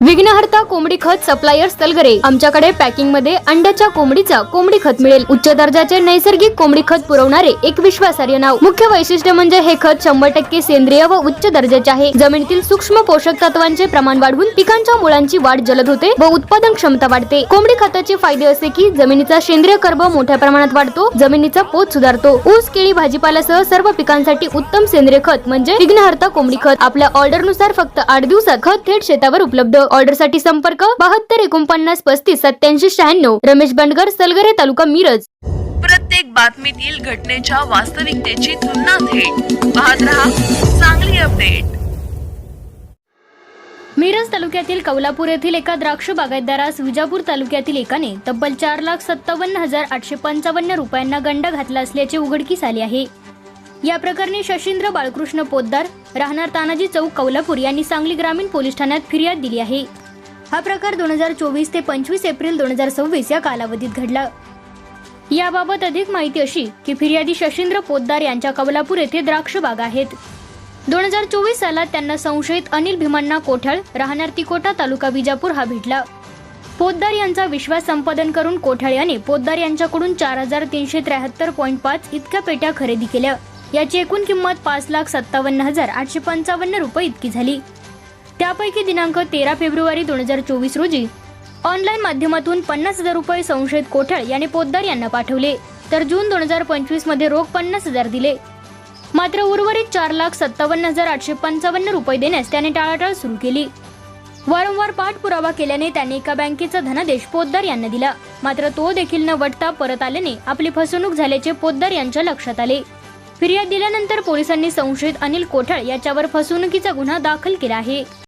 विघ्नहर्ता कोंबडी खत सप्लायर्स तलगरे। आमच्याकडे पॅकिंग मध्ये अंड्याच्या कोंबडीचा कोंबडी खत मिळेल। उच्च दर्जाचे नैसर्गिक कोंबडी खत पुरवणारे एक विश्वासार्ह नाव। मुख्य वैशिष्ट्य म्हणजे हे खत 100% सेंद्रिय व उच्च दर्जाचे आहे। जमिनीतील सूक्ष्म पोषक तत्वांचे प्रमाण वाढवून पिकांच्या मुळांची वाढ जलद होते व उत्पादन क्षमता वाढते। कोंबडी खताचे फायदे असे की जमिनीचा सेंद्रिय कर्ब मोठ्या प्रमाणात वाढतो, जमिनीचा पोत सुधारतो। ऊस, केळी, भाजीपाल्यासह सर्व पिकांसाठी उत्तम सेंद्रिय खत म्हणजे विघ्नहर्ता कोंबडी खत। आपल्या ऑर्डर नुसार फक्त 8 दिवसात खत थेट शेतावर उपलब्ध। ऑर्डर साठी संपर्क 72 49 35 87 96। रमेश बंडगर, सलगरे, तालुका मिरज। प्रत्येक बातमीतील घटनेच्या वास्तविकतेची तुलना थेट पाहत रहा चांगली अपडेट। मिरज तालुक्यातील कौलापूर येथील एका द्राक्ष बागायतदारास विजापूर तालुक्यातील एकाने तब्बल 4,57,855 रुपयांना गंड घातला असल्याचे उघडकीस आले आहे। या प्रकरणी शशींद्र बाळकृष्ण पोद्दार, राहणार तानाजी चौक, कौलापूर यांनी सांगली ग्रामीण पोलीस ठाण्यात फिर्याद दिली आहे। हा प्रकार 2024 ते 25 एप्रिल 2026 या कालावधीत घडला। याबाबत अधिक माहिती अशी की फिर्यादी शशींद्र पोद्दार यांच्या कौलापूर येथे द्राक्ष बाग आहेत। 2024 सालात त्यांना संशयित अनिल भीमण्णा कोठाळ, राहणार तिकोटा, तालुका विजापूर हा भेटला। पोद्दार यांचा विश्वास संपादन करून कोठाळ याने पोद्दार यांच्याकडून 4,373.5 इतक्या पेट्या खरेदी केल्या। याची एकूण किंमत 5,57,855 रुपये इतकी झाली। त्यापैकी दिनांक 13 फेब्रुवारी 2024 रोजी ऑनलाईन माध्यमातून 50,000 रुपये संशयित कोठाळ याने पोद्दार यांना पाठवले, तर जून 2025 मध्ये रोख 50,000 दिले। मात्र उर्वरित 4,57,855 रुपये देण्यास त्याने टाळाटाळ सुरू केली। वारंवार पाठपुरावा केल्याने त्याने एका बँकेचा धनादेश पोद्दार यांना दिला, मात्र तो देखील न वटता परत आल्याने आपली फसवणूक झाल्याचे पोद्दार यांच्या लक्षात आले। फिर्याद दिल्यानंतर पोलिसांनी संशयित अनिल कोठाळ याच्यावर फसवणुकीचा गुन्हा दाखल केला आहे।